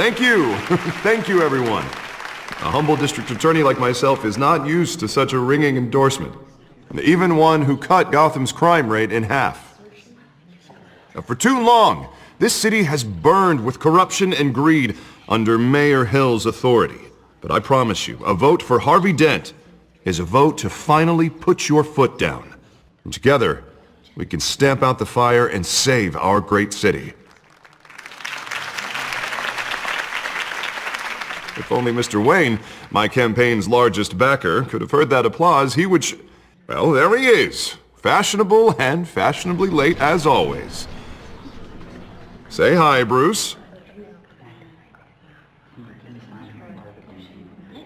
Thank you. Thank you, everyone. A humble district attorney like myself is not used to such a ringing endorsement. Even one who cut Gotham's crime rate in half. For too long, this city has burned with corruption and greed under Mayor Hill's authority. But I promise you, a vote for Harvey Dent is a vote to finally put your foot down. And together, we can stamp out the fire and save our great city. If only Mr. Wayne, my campaign's largest backer, could have heard that applause, he would well, there he is. Fashionable and fashionably late as always. Say hi, Bruce.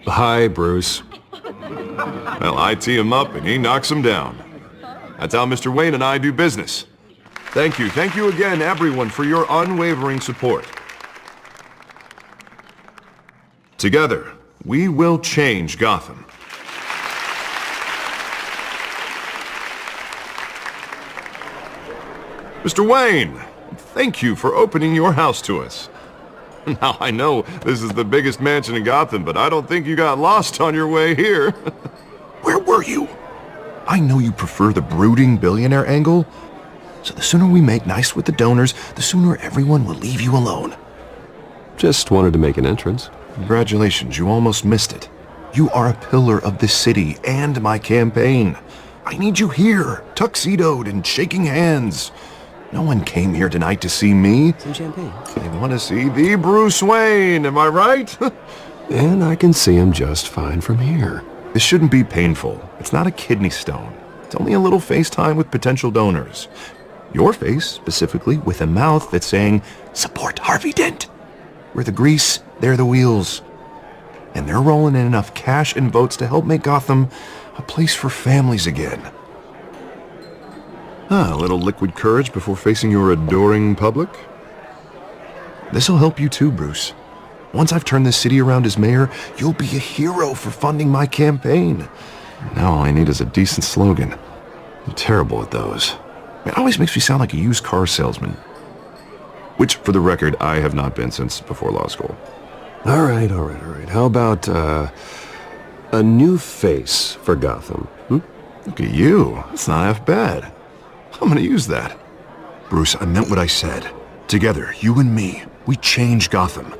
Hi, Bruce. Well, I tee him up and he knocks him down. That's how Mr. Wayne and I do business. Thank you again, everyone, for your unwavering support. Together, we will change Gotham. Mr. Wayne, thank you for opening your house to us. Now, I know this is the biggest mansion in Gotham, but I don't think you got lost on your way here. Where were you? I know you prefer the brooding billionaire angle, so the sooner we make nice with the donors, the sooner everyone will leave you alone. Just wanted to make an entrance. Congratulations, you almost missed it. You are a pillar of this city and my campaign. I need you here, tuxedoed and shaking hands. No one came here tonight to see me. Some champagne. They want to see the Bruce Wayne, am I right? And I can see him just fine from here. This shouldn't be painful. It's not a kidney stone. It's only a little FaceTime with potential donors. Your face, specifically, with a mouth that's saying, support Harvey Dent. We're the grease, they're the wheels. And they're rolling in enough cash and votes to help make Gotham a place for families again. A little liquid courage before facing your adoring public. This'll help you too, Bruce. Once I've turned this city around as mayor, you'll be a hero for funding my campaign. Now all I need is a decent slogan. I'm terrible at those. It always makes me sound like a used car salesman. Which, for the record, I have not been since before law school. All right. How about, a new face for Gotham? Look at you. That's not half bad. I'm gonna use that. Bruce, I meant what I said. Together, you and me, we change Gotham.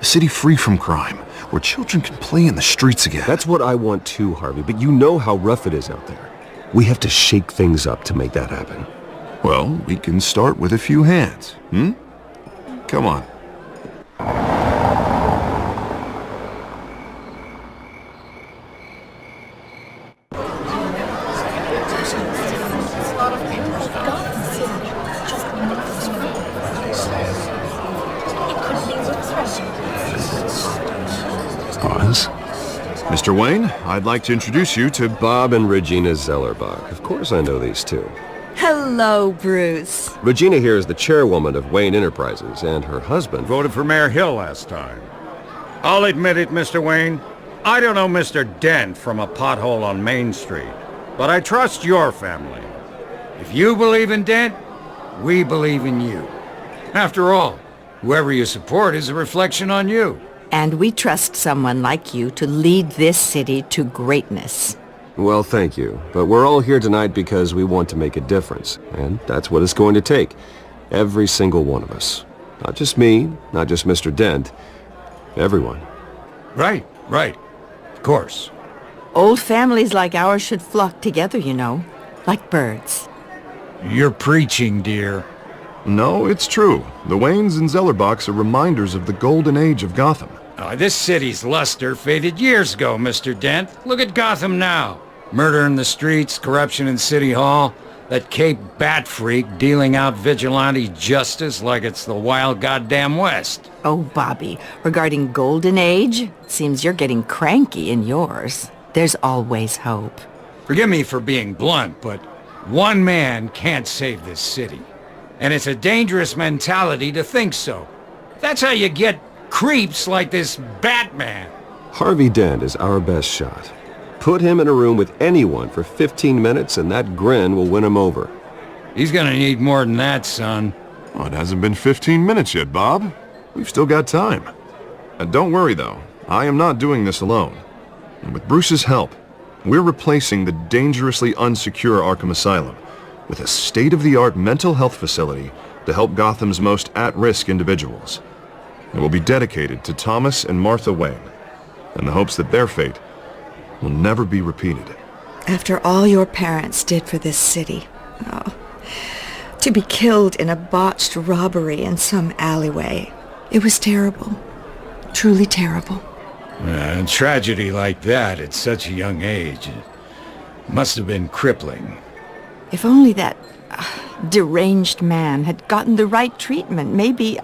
A city free from crime, where children can play in the streets again. That's what I want too, Harvey, but you know how rough it is out there. We have to shake things up to make that happen. Well, we can start with a few hands, Come on. Pause. Mr. Wayne, I'd like to introduce you to Bob and Regina Zellerbach. Of course I know these two. Hello, Bruce. Regina here is the chairwoman of Wayne Enterprises, and her husband Voted for Mayor Hill last time. I'll admit it, Mr. Wayne. I don't know Mr. Dent from a pothole on Main Street, but I trust your family. If you believe in Dent, we believe in you. After all, whoever you support is a reflection on you. And we trust someone like you to lead this city to greatness. Well, thank you. But we're all here tonight because we want to make a difference. And that's what it's going to take. Every single one of us. Not just me, not just Mr. Dent. Everyone. Right. Of course. Old families like ours should flock together, you know, like birds. You're preaching, dear. No, it's true. The Waynes and Zellerbachs are reminders of the golden age of Gotham. This city's luster faded years ago, Mr. Dent. Look at Gotham now. Murder in the streets, corruption in City Hall, that Cape Bat freak dealing out vigilante justice like it's the wild goddamn West. Oh, Bobby, regarding Golden Age, seems you're getting cranky in yours. There's always hope. Forgive me for being blunt, but one man can't save this city. And it's a dangerous mentality to think so. That's how you get creeps like this Batman. Harvey Dent is our best shot. Put him in a room with anyone for 15 minutes and that grin will win him over. He's gonna need more than that, son. Oh, it hasn't been 15 minutes yet, Bob. We've still got time. And don't worry, though. I am not doing this alone. And with Bruce's help, we're replacing the dangerously unsecure Arkham Asylum with a state-of-the-art mental health facility to help Gotham's most at-risk individuals. It will be dedicated to Thomas and Martha Wayne, in the hopes that their fate will never be repeated. After all your parents did for this city, oh, to be killed in a botched robbery in some alleyway, it was terrible. Truly terrible. A tragedy like that at such a young age must have been crippling. If only that deranged man had gotten the right treatment, maybe...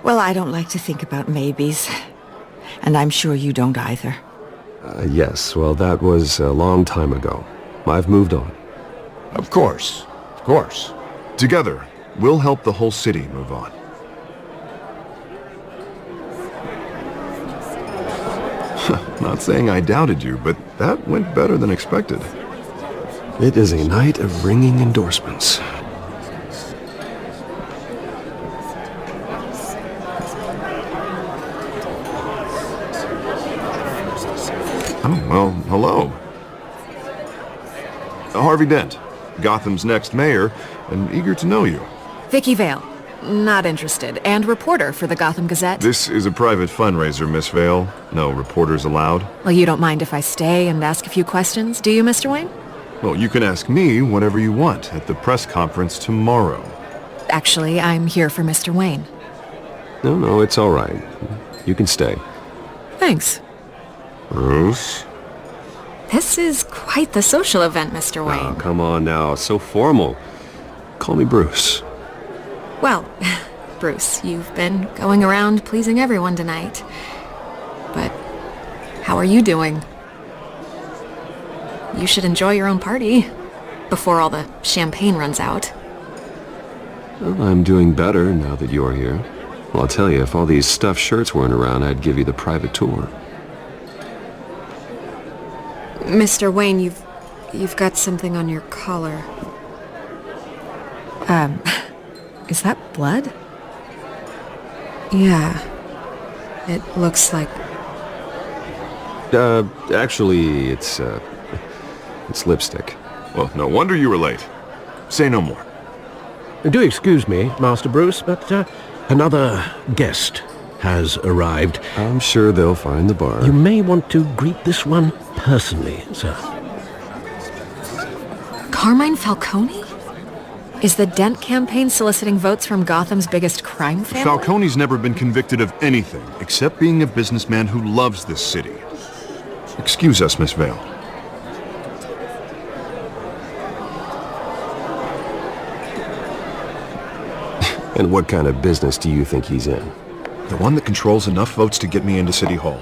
well, I don't like to think about maybes. And I'm sure you don't either. Yes, well, that was a long time ago. I've moved on. Of course. Of course. Together, we'll help the whole city move on. Not saying I doubted you, but that went better than expected. It is a night of ringing endorsements. Oh, well, hello. Harvey Dent, Gotham's next mayor, and eager to know you. Vicky Vale. Not interested. And reporter for the Gotham Gazette. This is a private fundraiser, Miss Vale. No reporters allowed. Well, you don't mind if I stay and ask a few questions, do you, Mr. Wayne? Well, you can ask me whatever you want at the press conference tomorrow. Actually, I'm here for Mr. Wayne. No, it's all right. You can stay. Thanks. Bruce? This is quite the social event, Mr. Wayne. Oh, come on now. So formal. Call me Bruce. Well, Bruce, you've been going around pleasing everyone tonight. But how are you doing? You should enjoy your own party before all the champagne runs out. Well, I'm doing better now that you're here. Well, I'll tell you, if all these stuffed shirts weren't around, I'd give you the private tour. Mr. Wayne, you've got something on your collar. Is that blood? Yeah. It looks like... Actually, it's lipstick. Well, no wonder you were late. Say no more. Do excuse me, Master Bruce, but another guest has arrived. I'm sure they'll find the bar. You may want to greet this one personally, sir. Carmine Falcone? Is the Dent campaign soliciting votes from Gotham's biggest crime family? Falcone's never been convicted of anything except being a businessman who loves this city. Excuse us, Miss Vale. And what kind of business do you think he's in? The one that controls enough votes to get me into City Hall.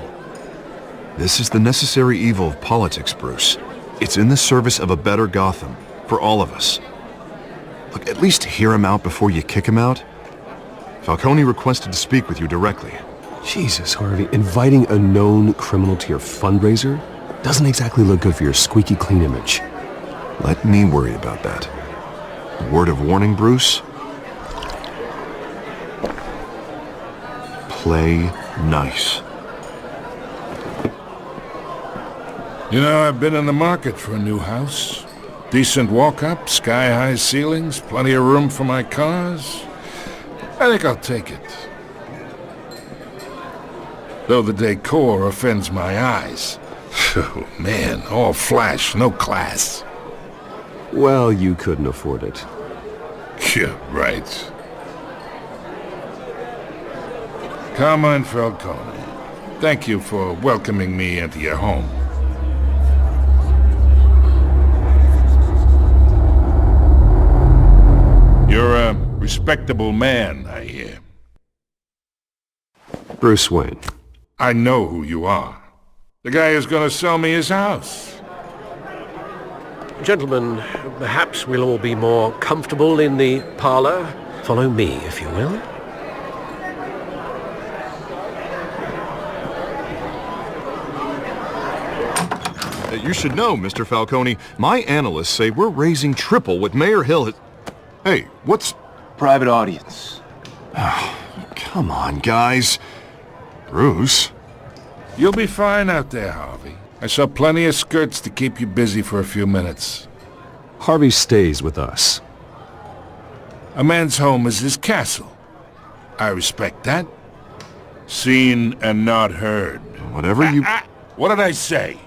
This is the necessary evil of politics, Bruce. It's in the service of a better Gotham, for all of us. Look, at least hear him out before you kick him out. Falcone requested to speak with you directly. Jesus, Harvey, inviting a known criminal to your fundraiser doesn't exactly look good for your squeaky clean image. Let me worry about that. A word of warning, Bruce? Play nice. You know, I've been in the market for a new house. Decent walk-up, sky-high ceilings, plenty of room for my cars. I think I'll take it. Though the decor offends my eyes. Oh, man, all flash, no class. Well, you couldn't afford it. Yeah, right. Carmine Falcone, thank you for welcoming me into your home. You're a respectable man, I hear. Bruce Wayne. I know who you are. The guy who's gonna sell me his house. Gentlemen, perhaps we'll all be more comfortable in the parlor. Follow me, if you will. You should know, Mr. Falcone, my analysts say we're raising triple what Mayor Hill has... Hey, what's... Private audience. Come on, guys. Bruce? You'll be fine out there, Harvey. I saw plenty of skirts to keep you busy for a few minutes. Harvey stays with us. A man's home is his castle. I respect that. Seen and not heard. Whatever you... What did I say?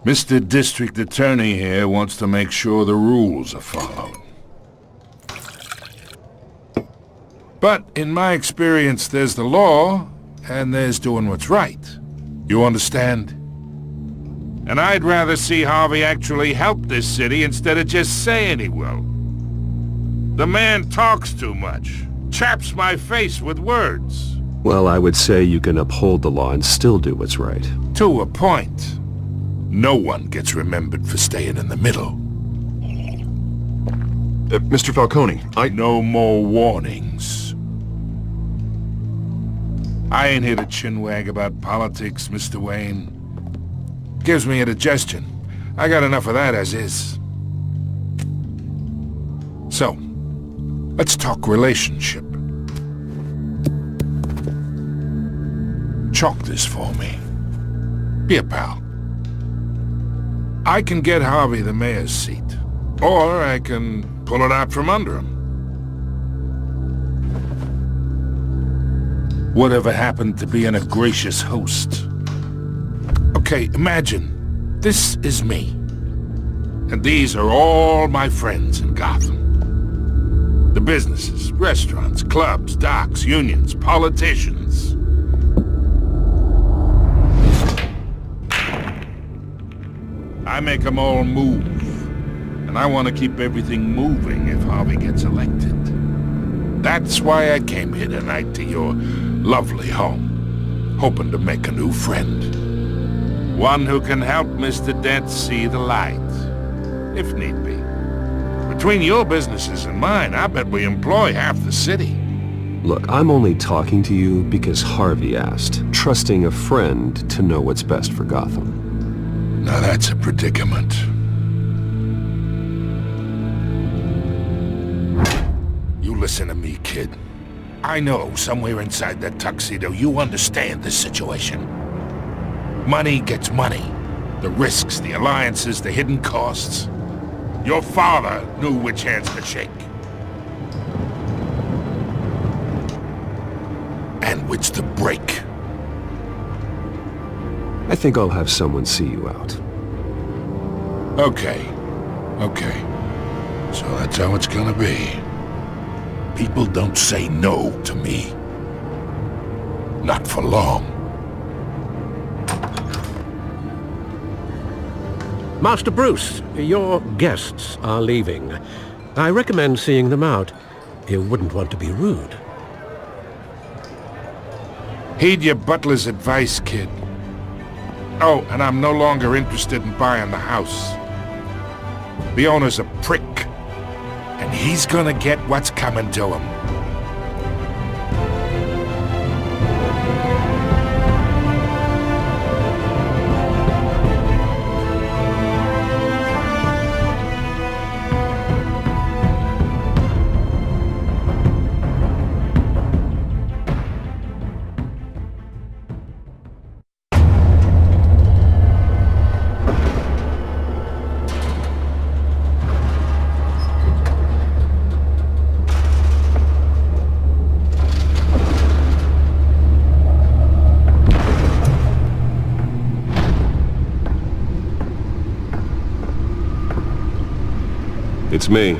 Mr. District Attorney here wants to make sure the rules are followed. But in my experience, there's the law, and there's doing what's right. You understand? And I'd rather see Harvey actually help this city instead of just saying he will. The man talks too much, chaps my face with words. Well, I would say you can uphold the law and still do what's right. To a point. No one gets remembered for staying in the middle. Mr. Falcone, No more warnings. I ain't here to chinwag about politics, Mr. Wayne. Gives me indigestion. I got enough of that as is. So, let's talk relationship. Chalk this for me. Be a pal. I can get Harvey the mayor's seat, or I can pull it out from under him. Whatever happened to being a gracious host? Okay, imagine, this is me. And these are all my friends in Gotham. The businesses, restaurants, clubs, docks, unions, politicians. I make them all move. And I want to keep everything moving if Harvey gets elected. That's why I came here tonight to your lovely home, hoping to make a new friend. One who can help Mr. Dent see the light, if need be. Between your businesses and mine, I bet we employ half the city. Look, I'm only talking to you because Harvey asked, trusting a friend to know what's best for Gotham. Now that's a predicament. You listen to me, kid. I know somewhere inside that tuxedo you understand this situation. Money gets money. The risks, the alliances, the hidden costs. Your father knew which hands to shake. And which to break. I think I'll have someone see you out. Okay. So that's how it's gonna be. People don't say no to me. Not for long. Master Bruce, your guests are leaving. I recommend seeing them out. You wouldn't want to be rude. Heed your butler's advice, kid. Oh, and I'm no longer interested in buying the house. The owner's a prick, and he's gonna get what's coming to him. It's me.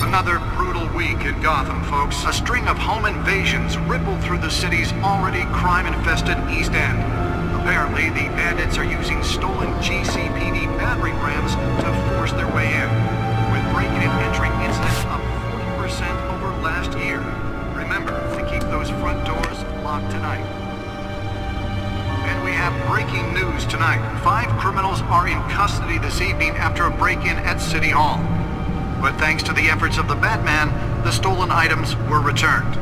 Another brutal week in Gotham, folks. A string of home invasions rippled through the city's already crime-infested East End. The Apparently, the bandits are using stolen GCPD battering rams to force their way in, with breaking and entering incidents up 40% over last year. Remember to keep those front doors locked tonight. And we have breaking news tonight. 5 criminals are in custody this evening after a break-in at City Hall. But thanks to the efforts of the Batman, the stolen items were returned.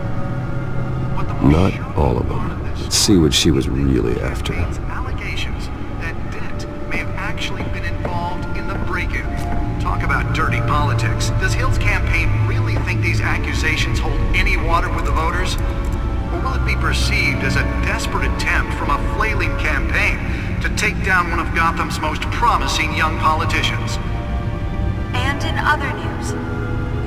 But the Not all of them. Let's see what she was really after. Allegations that Dent may have actually been involved in the break-in. Talk about dirty politics. Does Hill's campaign really think these accusations hold any water with the voters? Or will it be perceived as a desperate attempt from a flailing campaign to take down one of Gotham's most promising young politicians? And in other news,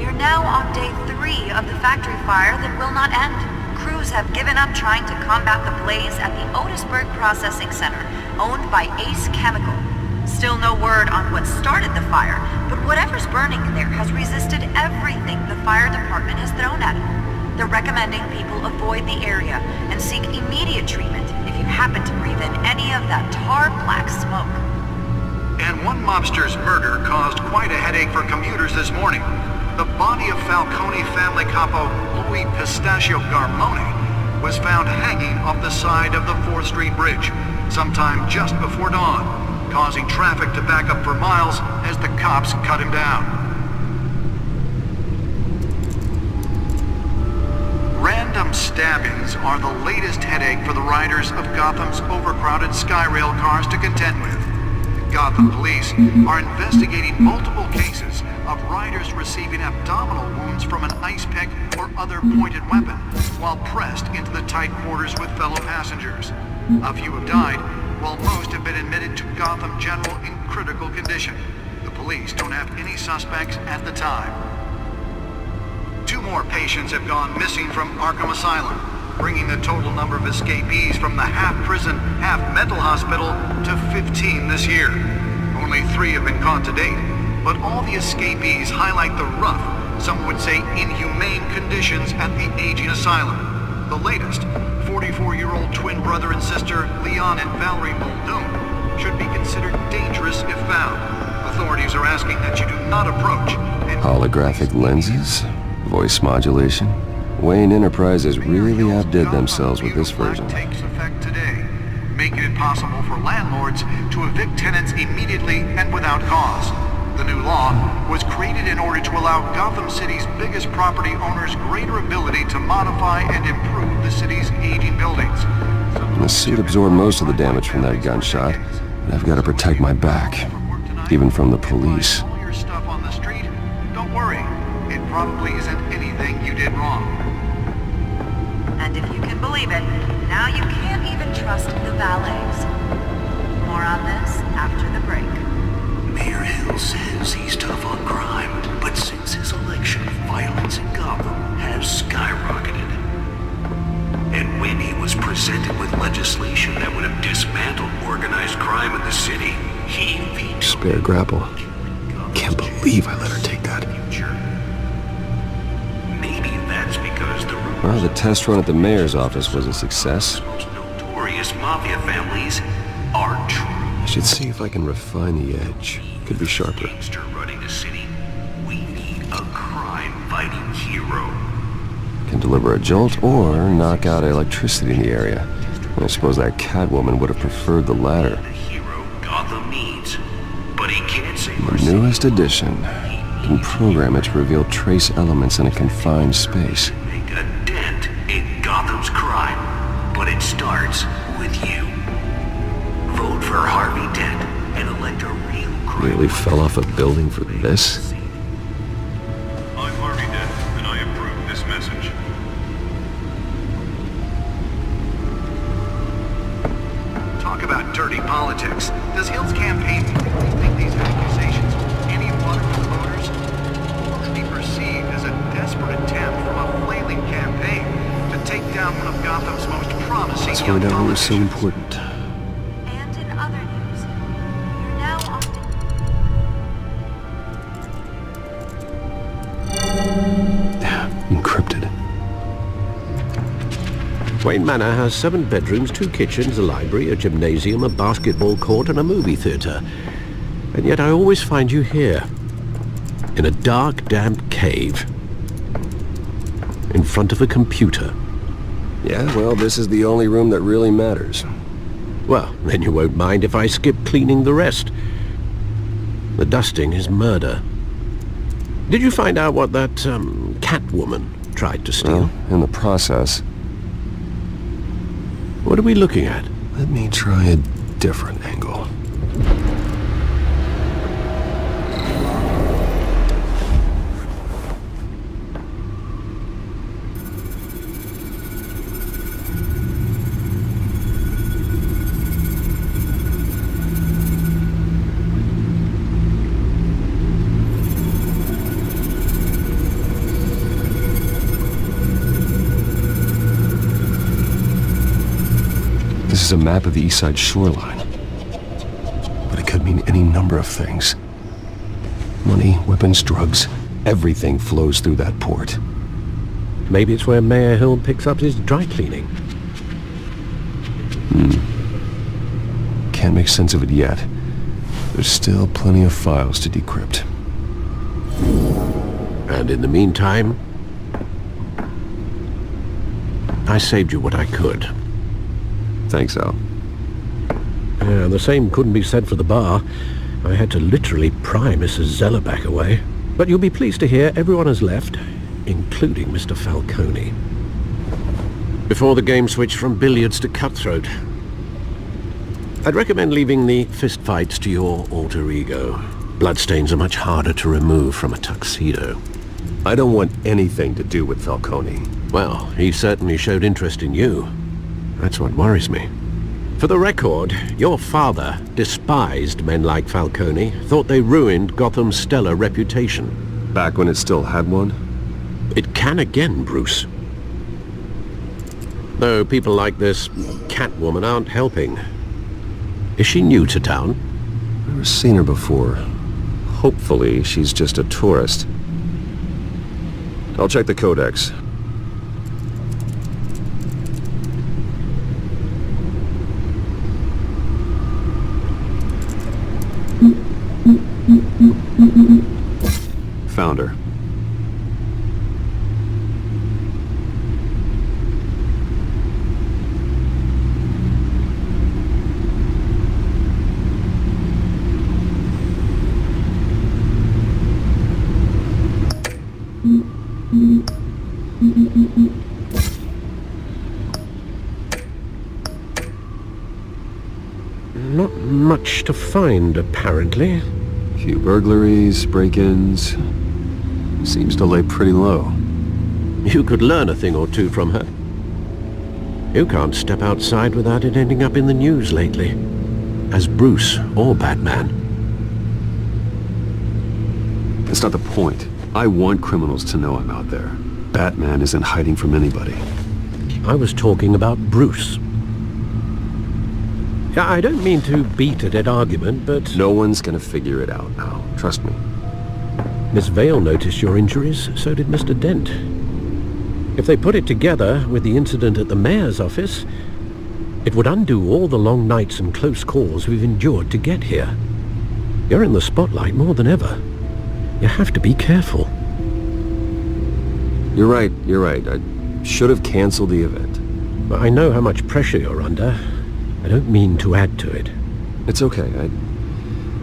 we are now on day 3 of the factory fire that will not end. Crews have given up trying to combat the blaze at the Otisburg Processing Center, owned by Ace Chemical. Still no word on what started the fire, but whatever's burning there has resisted everything the fire department has thrown at it. They're recommending people avoid the area and seek immediate treatment if you happen to breathe in any of that tar-black smoke. And one mobster's murder caused quite a headache for commuters this morning. The body of Falcone family capo Louis Pistachio Garmone was found hanging off the side of the 4th Street Bridge sometime just before dawn, causing traffic to back up for miles as the cops cut him down. Random stabbings are the latest headache for the riders of Gotham's overcrowded Skyrail cars to contend with. Gotham police are investigating multiple cases of riders receiving abdominal wounds from an ice pick or other pointed weapon while pressed into the tight quarters with fellow passengers. A few have died, while most have been admitted to Gotham General in critical condition. The police don't have any suspects at the time. 2 more patients have gone missing from Arkham Asylum, bringing the total number of escapees from the half-prison, half-mental hospital to 15 this year. Only 3 have been caught to date, but all the escapees highlight the rough, some would say inhumane conditions at the aging asylum. The latest, 44-year-old twin brother and sister Leon and Valerie Muldoon, should be considered dangerous if found. Authorities are asking that you do not approach. Holographic lenses? Voice modulation? Wayne Enterprises really outdid themselves with this version. Takes effect today, making it possible for landlords to evict tenants immediately and without cause. The new law was created in order to allow Gotham City's biggest property owners greater ability to modify and improve the city's aging buildings. The suit absorbed most of the damage from that gunshot, and I've got to protect my back, even from the police. All your stuff on the street? Don't worry, it probably isn't anything you did wrong. And if you can believe it, now you can't even trust the valets. More on this after the break. Mayor Hill says he's tough on crime, but since his election, violence in Gotham has skyrocketed. And when he was presented with legislation that would have dismantled organized crime in the city, he vetoed Spare grapple. Can't believe I let her take that. Maybe that's because the Well, the test run at the mayor's office was a success. most notorious mafia families are true. I should see if I can refine the edge. Could be sharper. Gangster running the city. We need a crime-fighting hero. Can deliver a jolt or knock out electricity in the area. I suppose that Catwoman would have preferred the latter. The hero Gotham needs. But he can't save The our city. newest addition. Can program it to reveal trace elements in a confined space. Make a dent in Gotham's crime. But it starts with you. Vote for Harvey Dent and elect a real crime. Nearly fell off a building for this? I'm Harvey Dent, and I approve this message. Talk about dirty politics. Does Hill's campaign really think these accusations hold any water with the voters? Or will it be perceived as a desperate attempt from a flailing campaign to take down one of Gotham's most promising Let's young find out what was so politicians? important. And in other news, we're now on Encrypted. Wayne Manor has 7 bedrooms, 2 kitchens, a library, a gymnasium, a basketball court, and a movie theatre. And yet I always find you here, in a dark, damp cave, in front of a computer. Yeah, well, this is the only room that really matters. Well, then you won't mind if I skip cleaning the rest. The dusting is murder. Did you find out what that, Catwoman tried to steal? Well, in the process. What are we looking at? Let me try a different angle. This is a map of the east side shoreline. But it could mean any number of things. Money, weapons, drugs, everything flows through that port. Maybe it's where Mayor Hill picks up his dry cleaning. Can't make sense of it yet. There's still plenty of files to decrypt. And in the meantime, I saved you what I could. Thanks, Al. Yeah, the same couldn't be said for the bar. I had to literally pry Mrs. Zellerback away. But you'll be pleased to hear everyone has left, including Mr. Falcone. Before the game switched from billiards to cutthroat. I'd recommend leaving the fistfights to your alter ego. Bloodstains are much harder to remove from a tuxedo. I don't want anything to do with Falcone. Well, he certainly showed interest in you. That's what worries me. For the record, your father despised men like Falcone, thought they ruined Gotham's stellar reputation. Back when it still had one? It can again, Bruce. Though people like this Catwoman aren't helping. Is she new to town? Never seen her before. Hopefully, she's just a tourist. I'll check the codex. Found her. Not much to find, apparently. Few burglaries, break-ins. Seems to lay pretty low. You could learn a thing or two from her. You can't step outside without it ending up in the news lately. As Bruce or Batman. That's not the point. I want criminals to know I'm out there. Batman isn't hiding from anybody. I was talking about Bruce. Yeah, I don't mean to beat a dead argument, but... No one's gonna figure it out now. Trust me. Miss Vale noticed your injuries, so did Mr. Dent. If they put it together with the incident at the mayor's office, it would undo all the long nights and close calls we've endured to get here. You're in the spotlight more than ever. You have to be careful. You're right. I should have canceled the event. But I know how much pressure you're under. I don't mean to add to it. It's okay.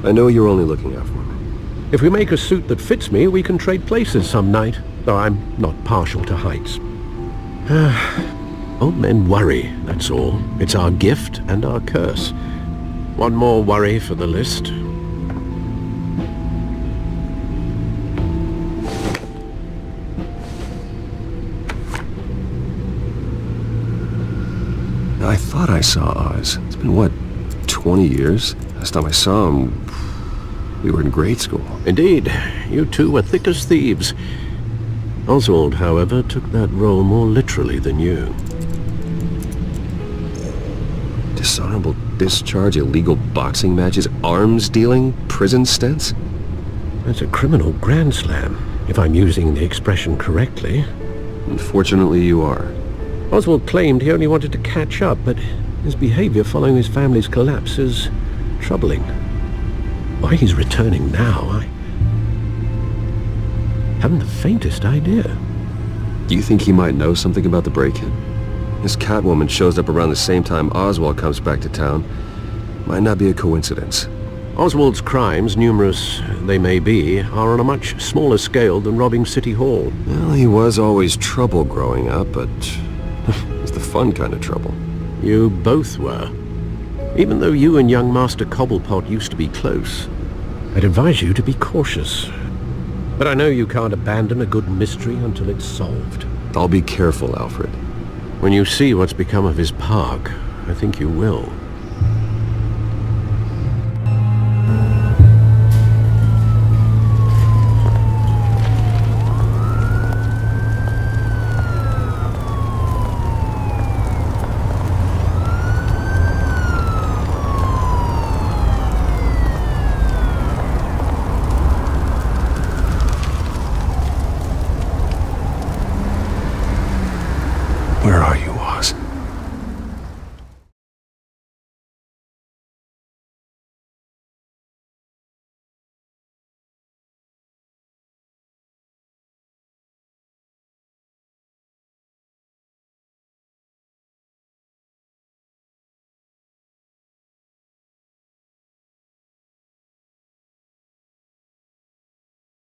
I know you're only looking out for me. If we make a suit that fits me, we can trade places some night, though I'm not partial to heights. Old men worry, that's all. It's our gift and our curse. One more worry for the list. I thought I saw Oz. It's been, what, 20 years? Last time I saw him, we were in grade school. Indeed. You two were thick as thieves. Oswald, however, took that role more literally than you. Dishonorable discharge, illegal boxing matches, arms dealing, prison stints? That's a criminal grand slam, if I'm using the expression correctly. Unfortunately, you are. Oswald claimed he only wanted to catch up, but his behavior following his family's collapse is troubling. Why he's returning now, I haven't the faintest idea. Do you think he might know something about the break-in? This Catwoman shows up around the same time Oswald comes back to town. Might not be a coincidence. Oswald's crimes, numerous they may be, are on a much smaller scale than robbing City Hall. Well, he was always trouble growing up, but it's the fun kind of trouble. You both were. Even though you and young Master Cobblepot used to be close, I'd advise you to be cautious. But I know you can't abandon a good mystery until it's solved. I'll be careful, Alfred. When you see what's become of his park, I think you will. Where are you?